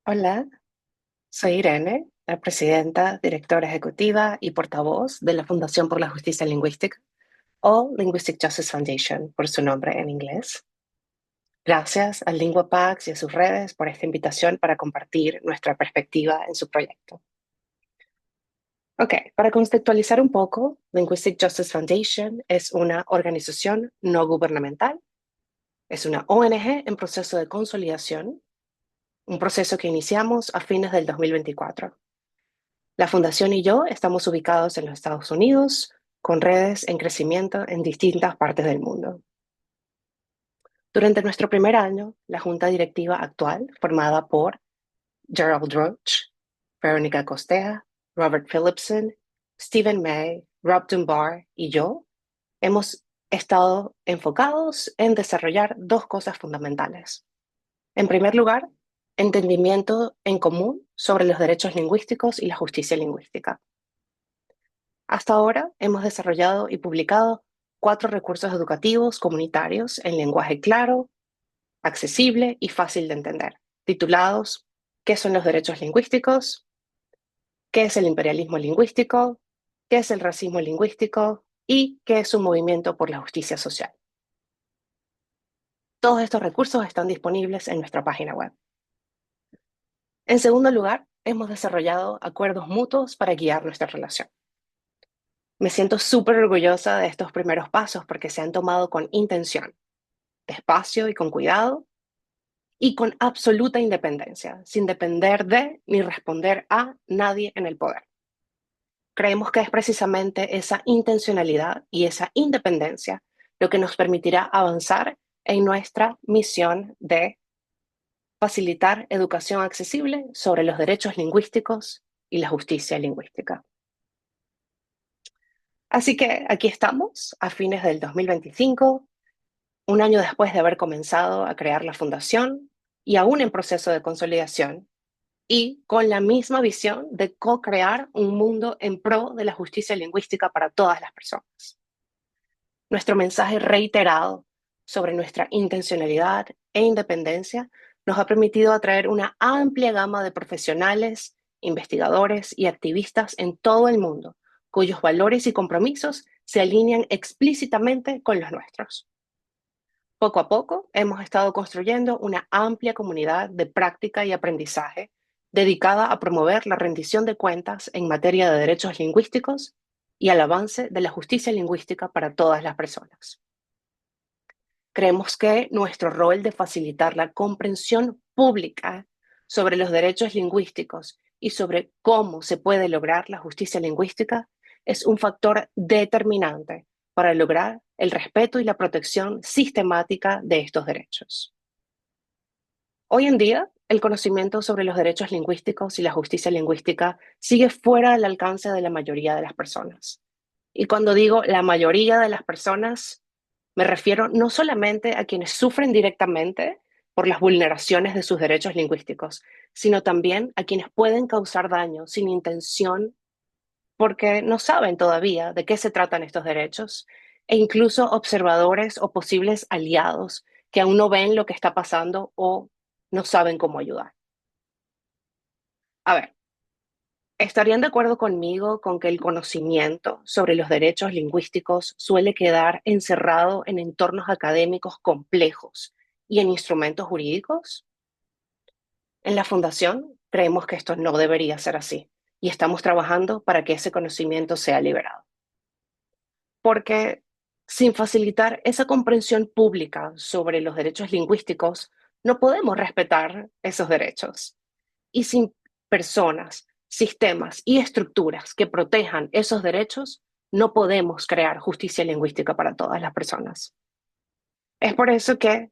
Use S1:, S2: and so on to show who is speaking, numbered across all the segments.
S1: Hola, soy Irene, la presidenta, directora ejecutiva y portavoz de la Fundación por la Justicia Lingüística, o Linguistic Justice Foundation, por su nombre en inglés. Gracias a LinguaPax y a sus redes por esta invitación para compartir nuestra perspectiva en su proyecto. Ok, para contextualizar un poco, Linguistic Justice Foundation es una organización no gubernamental, es una ONG en proceso de consolidación, un proceso que iniciamos a fines del 2024. La fundación y yo estamos ubicados en los Estados Unidos, con redes en crecimiento en distintas partes del mundo. Durante nuestro primer año, la junta directiva actual, formada por Gerald Roach, Verónica Costea, Robert Phillipson, Stephen May, Rob Dunbar y yo, hemos estado enfocados en desarrollar dos cosas fundamentales. En primer lugar, entendimiento en común sobre los derechos lingüísticos y la justicia lingüística. Hasta ahora hemos desarrollado y publicado 4 recursos educativos comunitarios en lenguaje claro, accesible y fácil de entender, titulados ¿Qué son los derechos lingüísticos? ¿Qué es el imperialismo lingüístico? ¿Qué es el racismo lingüístico? ¿Y qué es un movimiento por la justicia social? Todos estos recursos están disponibles en nuestra página web. En segundo lugar, hemos desarrollado acuerdos mutuos para guiar nuestra relación. Me siento súper orgullosa de estos primeros pasos porque se han tomado con intención, despacio y con cuidado, y con absoluta independencia, sin depender de ni responder a nadie en el poder. Creemos que es precisamente esa intencionalidad y esa independencia lo que nos permitirá avanzar en nuestra misión de facilitar educación accesible sobre los derechos lingüísticos y la justicia lingüística. Así que aquí estamos, a fines del 2025, un año después de haber comenzado a crear la fundación y aún en proceso de consolidación, y con la misma visión de co-crear un mundo en pro de la justicia lingüística para todas las personas. Nuestro mensaje reiterado sobre nuestra intencionalidad e independencia nos ha permitido atraer una amplia gama de profesionales, investigadores y activistas en todo el mundo, cuyos valores y compromisos se alinean explícitamente con los nuestros. Poco a poco hemos estado construyendo una amplia comunidad de práctica y aprendizaje dedicada a promover la rendición de cuentas en materia de derechos lingüísticos y al avance de la justicia lingüística para todas las personas. Creemos que nuestro rol de facilitar la comprensión pública sobre los derechos lingüísticos y sobre cómo se puede lograr la justicia lingüística es un factor determinante para lograr el respeto y la protección sistemática de estos derechos. Hoy en día, el conocimiento sobre los derechos lingüísticos y la justicia lingüística sigue fuera del alcance de la mayoría de las personas. Y cuando digo la mayoría de las personas, me refiero no solamente a quienes sufren directamente por las vulneraciones de sus derechos lingüísticos, sino también a quienes pueden causar daño sin intención porque no saben todavía de qué se tratan estos derechos, e incluso observadores o posibles aliados que aún no ven lo que está pasando o no saben cómo ayudar. A ver, ¿estarían de acuerdo conmigo con que el conocimiento sobre los derechos lingüísticos suele quedar encerrado en entornos académicos complejos y en instrumentos jurídicos? En la Fundación creemos que esto no debería ser así y estamos trabajando para que ese conocimiento sea liberado. Porque sin facilitar esa comprensión pública sobre los derechos lingüísticos, no podemos respetar esos derechos. Y sin personas, sistemas y estructuras que protejan esos derechos, no podemos crear justicia lingüística para todas las personas. Es por eso que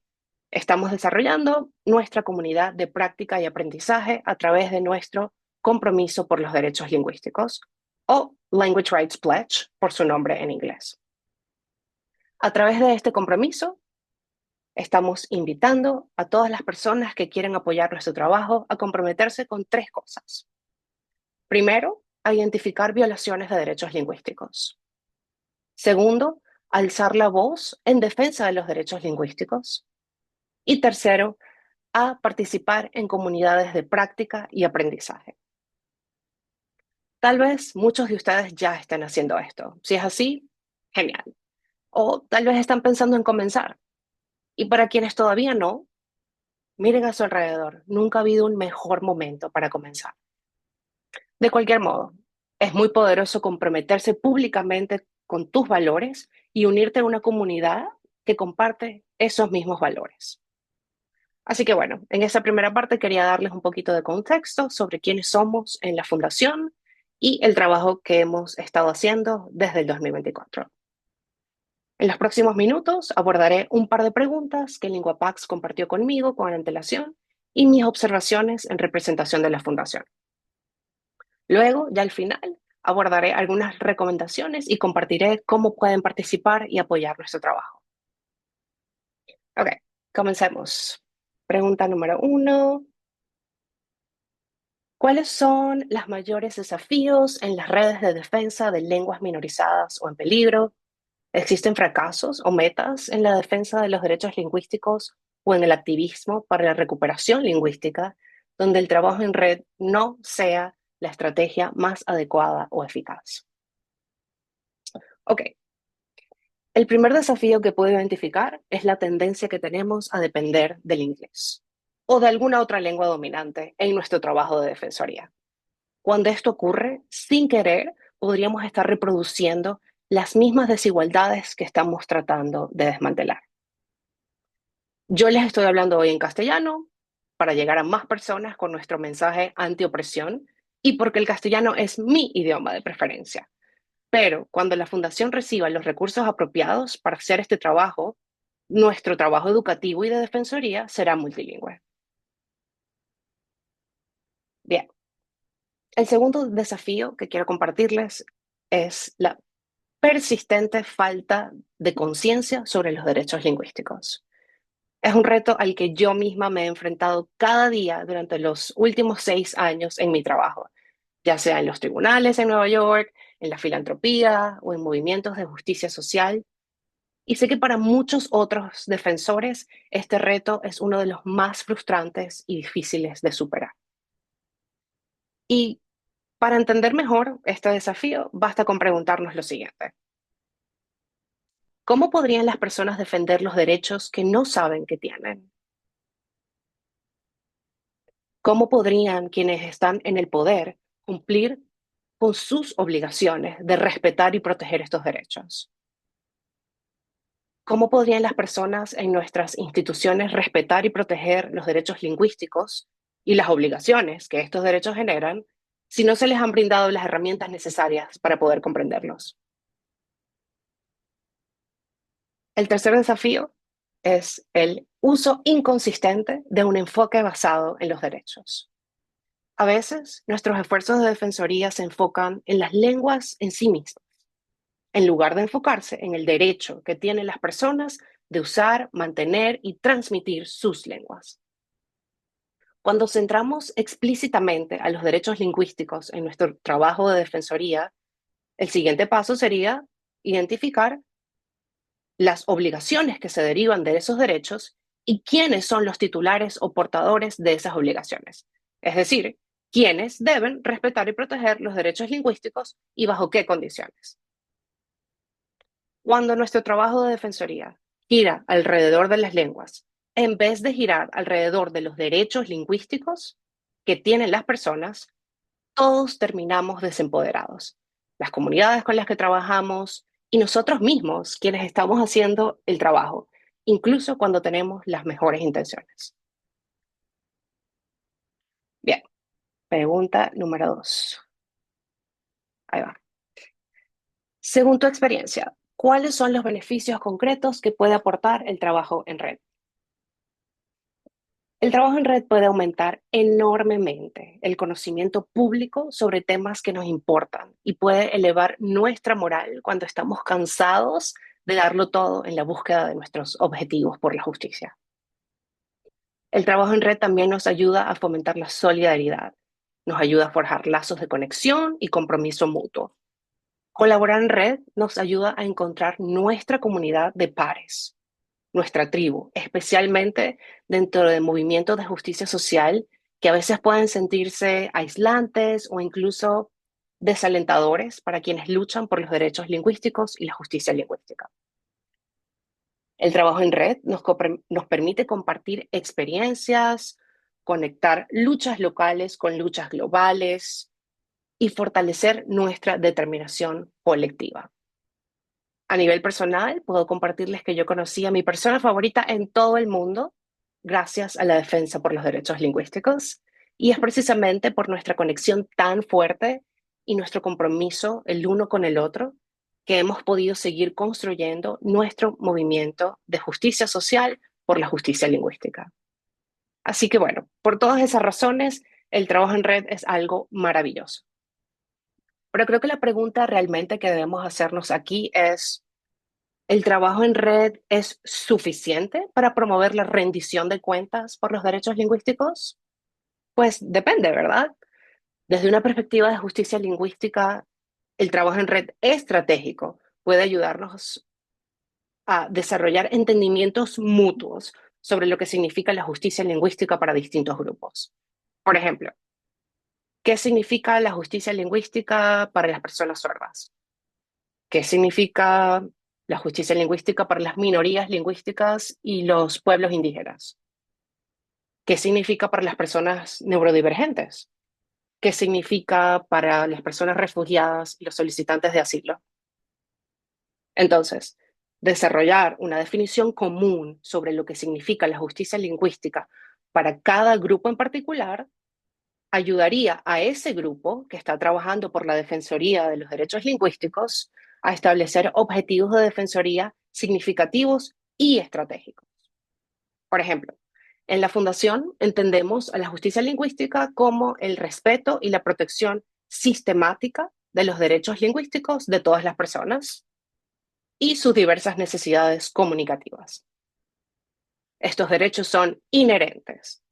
S1: estamos desarrollando nuestra comunidad de práctica y aprendizaje a través de nuestro compromiso por los derechos lingüísticos, o Language Rights Pledge, por su nombre en inglés. A través de este compromiso, estamos invitando a todas las personas que quieren apoyar nuestro trabajo a comprometerse con 3 cosas. Primero, a identificar violaciones de derechos lingüísticos. Segundo, alzar la voz en defensa de los derechos lingüísticos. Y tercero, a participar en comunidades de práctica y aprendizaje. Tal vez muchos de ustedes ya estén haciendo esto. Si es así, genial. O tal vez están pensando en comenzar. Y para quienes todavía no, miren a su alrededor. Nunca ha habido un mejor momento para comenzar. De cualquier modo, es muy poderoso comprometerse públicamente con tus valores y unirte a una comunidad que comparte esos mismos valores. Así que bueno, en esta primera parte quería darles un poquito de contexto sobre quiénes somos en la fundación y el trabajo que hemos estado haciendo desde el 2024. En los próximos minutos abordaré un par de preguntas que LinguaPax compartió conmigo con antelación y mis observaciones en representación de la fundación. Luego, ya al final, abordaré algunas recomendaciones y compartiré cómo pueden participar y apoyar nuestro trabajo. Ok, comencemos. Pregunta número 1. ¿Cuáles son los mayores desafíos en las redes de defensa de lenguas minorizadas o en peligro? ¿Existen fracasos o metas en la defensa de los derechos lingüísticos o en el activismo para la recuperación lingüística, donde el trabajo en red no sea la estrategia más adecuada o eficaz? Ok, el primer desafío que puedo identificar es la tendencia que tenemos a depender del inglés o de alguna otra lengua dominante en nuestro trabajo de defensoría. Cuando esto ocurre, sin querer, podríamos estar reproduciendo las mismas desigualdades que estamos tratando de desmantelar. Yo les estoy hablando hoy en castellano para llegar a más personas con nuestro mensaje antiopresión y porque el castellano es mi idioma de preferencia. Pero cuando la Fundación reciba los recursos apropiados para hacer este trabajo, nuestro trabajo educativo y de defensoría será multilingüe. Bien, el segundo desafío que quiero compartirles es la persistente falta de conciencia sobre los derechos lingüísticos. Es un reto al que yo misma me he enfrentado cada día durante los últimos 6 años en mi trabajo, ya sea en los tribunales en Nueva York, en la filantropía o en movimientos de justicia social. Y sé que para muchos otros defensores este reto es uno de los más frustrantes y difíciles de superar. Y para entender mejor este desafío, basta con preguntarnos lo siguiente. ¿Cómo podrían las personas defender los derechos que no saben que tienen? ¿Cómo podrían quienes están en el poder cumplir con sus obligaciones de respetar y proteger estos derechos? ¿Cómo podrían las personas en nuestras instituciones respetar y proteger los derechos lingüísticos y las obligaciones que estos derechos generan si no se les han brindado las herramientas necesarias para poder comprenderlos? El tercer desafío es el uso inconsistente de un enfoque basado en los derechos. A veces, nuestros esfuerzos de defensoría se enfocan en las lenguas en sí mismas, en lugar de enfocarse en el derecho que tienen las personas de usar, mantener y transmitir sus lenguas. Cuando centramos explícitamente a los derechos lingüísticos en nuestro trabajo de defensoría, el siguiente paso sería identificar las obligaciones que se derivan de esos derechos y quiénes son los titulares o portadores de esas obligaciones. Es decir, quiénes deben respetar y proteger los derechos lingüísticos y bajo qué condiciones. Cuando nuestro trabajo de defensoría gira alrededor de las lenguas, en vez de girar alrededor de los derechos lingüísticos que tienen las personas, todos terminamos desempoderados. Las comunidades con las que trabajamos y nosotros mismos, quienes estamos haciendo el trabajo, incluso cuando tenemos las mejores intenciones. Bien, pregunta número 2. Ahí va. Según tu experiencia, ¿cuáles son los beneficios concretos que puede aportar el trabajo en red? El trabajo en red puede aumentar enormemente el conocimiento público sobre temas que nos importan y puede elevar nuestra moral cuando estamos cansados de darlo todo en la búsqueda de nuestros objetivos por la justicia. El trabajo en red también nos ayuda a fomentar la solidaridad, nos ayuda a forjar lazos de conexión y compromiso mutuo. Colaborar en red nos ayuda a encontrar nuestra comunidad de pares. nuestra tribu, especialmente dentro de movimientos de justicia social que a veces pueden sentirse aislantes o incluso desalentadores para quienes luchan por los derechos lingüísticos y la justicia lingüística. El trabajo en red nos permite compartir experiencias, conectar luchas locales con luchas globales y fortalecer nuestra determinación colectiva. A nivel personal, puedo compartirles que yo conocí a mi persona favorita en todo el mundo gracias a la defensa por los derechos lingüísticos, y es precisamente por nuestra conexión tan fuerte y nuestro compromiso el uno con el otro que hemos podido seguir construyendo nuestro movimiento de justicia social por la justicia lingüística. Así que bueno, por todas esas razones, el trabajo en red es algo maravilloso. Pero creo que la pregunta realmente que debemos hacernos aquí es, ¿el trabajo en red es suficiente para promover la rendición de cuentas por los derechos lingüísticos? Pues depende, ¿verdad? Desde una perspectiva de justicia lingüística, el trabajo en red estratégico puede ayudarnos a desarrollar entendimientos mutuos sobre lo que significa la justicia lingüística para distintos grupos. Por ejemplo, ¿qué significa la justicia lingüística para las personas sordas? ¿Qué significa la justicia lingüística para las minorías lingüísticas y los pueblos indígenas? ¿Qué significa para las personas neurodivergentes? ¿Qué significa para las personas refugiadas y los solicitantes de asilo? Entonces, desarrollar una definición común sobre lo que significa la justicia lingüística para cada grupo en particular ayudaría a ese grupo que está trabajando por la Defensoría de los Derechos Lingüísticos a establecer objetivos de defensoría significativos y estratégicos. Por ejemplo, en la Fundación entendemos a la justicia lingüística como el respeto y la protección sistemática de los derechos lingüísticos de todas las personas y sus diversas necesidades comunicativas. Estos derechos son inherentes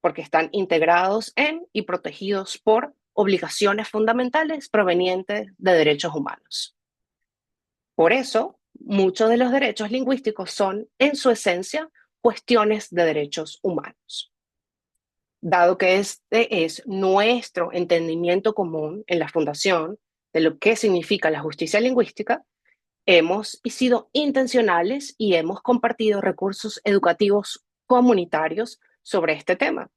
S1: porque están integrados en y protegidos por obligaciones fundamentales provenientes de derechos humanos. Por eso, muchos de los derechos lingüísticos son, en su esencia, cuestiones de derechos humanos. Dado que este es nuestro entendimiento común en la Fundación de lo que significa la justicia lingüística, hemos sido intencionales y hemos compartido recursos educativos comunitarios sobre este tema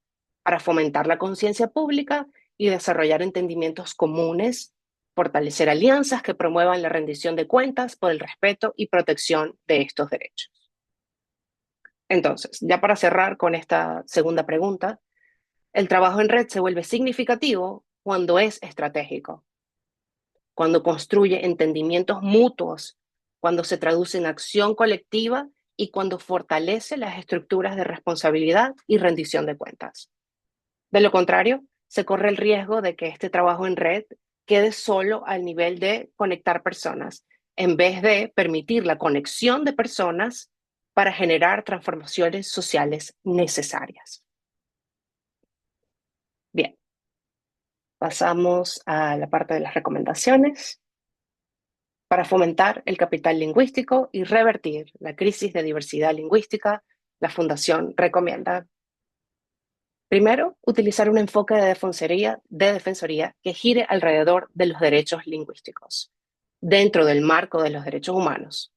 S1: para fomentar la conciencia pública y desarrollar entendimientos comunes, fortalecer alianzas que promuevan la rendición de cuentas por el respeto y protección de estos derechos. Entonces, ya para cerrar con esta segunda pregunta, el trabajo en red se vuelve significativo cuando es estratégico, cuando construye entendimientos mutuos, cuando se traduce en acción colectiva y cuando fortalece las estructuras de responsabilidad y rendición de cuentas. De lo contrario, se corre el riesgo de que este trabajo en red quede solo al nivel de conectar personas, en vez de permitir la conexión de personas para generar transformaciones sociales necesarias. Bien, pasamos a la parte de las recomendaciones. Para fomentar el capital lingüístico y revertir la crisis de diversidad lingüística, la Fundación recomienda: primero, utilizar un enfoque de defensoría que gire alrededor de los derechos lingüísticos, dentro del marco de los derechos humanos,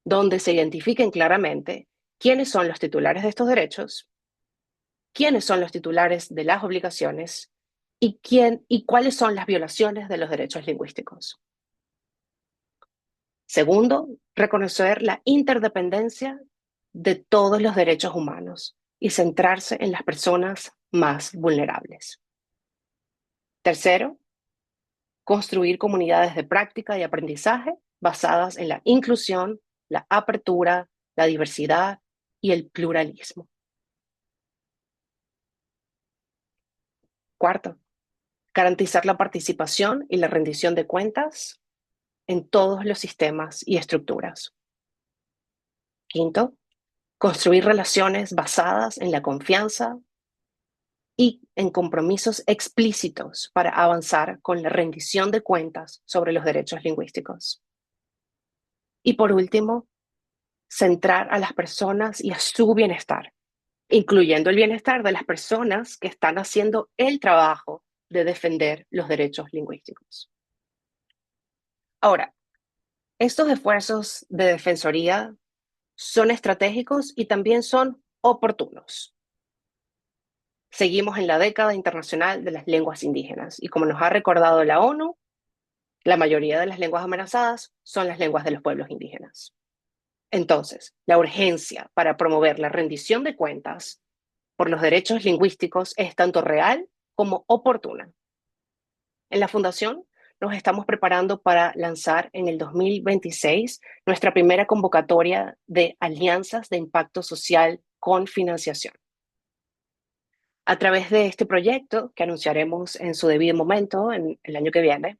S1: donde se identifiquen claramente quiénes son los titulares de estos derechos, quiénes son los titulares de las obligaciones y cuáles son las violaciones de los derechos lingüísticos. Segundo, reconocer la interdependencia de todos los derechos humanos y centrarse en las personas más vulnerables. Tercero, construir comunidades de práctica y aprendizaje basadas en la inclusión, la apertura, la diversidad y el pluralismo. Cuarto, garantizar la participación y la rendición de cuentas en todos los sistemas y estructuras. Quinto, construir relaciones basadas en la confianza y en compromisos explícitos para avanzar con la rendición de cuentas sobre los derechos lingüísticos. Y por último, centrar a las personas y a su bienestar, incluyendo el bienestar de las personas que están haciendo el trabajo de defender los derechos lingüísticos. Ahora, estos esfuerzos de defensoría son estratégicos y también son oportunos. Seguimos en la década internacional de las lenguas indígenas y como nos ha recordado la ONU, la mayoría de las lenguas amenazadas son las lenguas de los pueblos indígenas. Entonces, la urgencia para promover la rendición de cuentas por los derechos lingüísticos es tanto real como oportuna. En la Fundación nos estamos preparando para lanzar en el 2026 nuestra primera convocatoria de alianzas de impacto social con financiación. A través de este proyecto, que anunciaremos en su debido momento en el año que viene,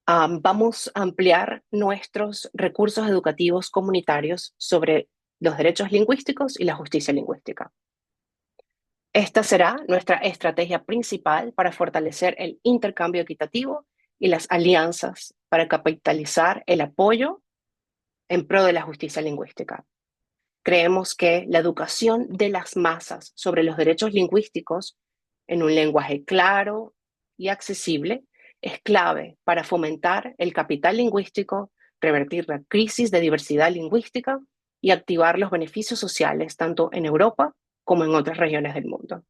S1: vamos a ampliar nuestros recursos educativos comunitarios sobre los derechos lingüísticos y la justicia lingüística. Esta será nuestra estrategia principal para fortalecer el intercambio equitativo y las alianzas para capitalizar el apoyo en pro de la justicia lingüística. Creemos que la educación de las masas sobre los derechos lingüísticos en un lenguaje claro y accesible es clave para fomentar el capital lingüístico, revertir la crisis de diversidad lingüística y activar los beneficios sociales tanto en Europa como en otras regiones del mundo.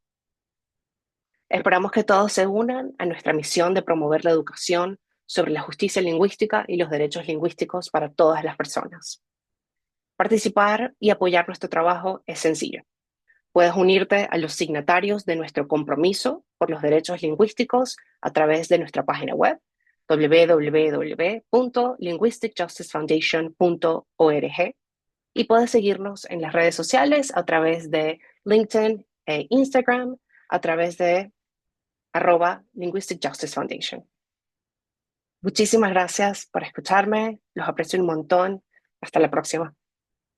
S1: Esperamos que todos se unan a nuestra misión de promover la educación sobre la justicia lingüística y los derechos lingüísticos para todas las personas. Participar y apoyar nuestro trabajo es sencillo. Puedes unirte a los signatarios de nuestro compromiso por los derechos lingüísticos a través de nuestra página web www.linguisticjusticefoundation.org y puedes seguirnos en las redes sociales a través de LinkedIn e Instagram, a través de @Linguistic Justice Foundation. Muchísimas gracias por escucharme, los aprecio un montón. Hasta la próxima.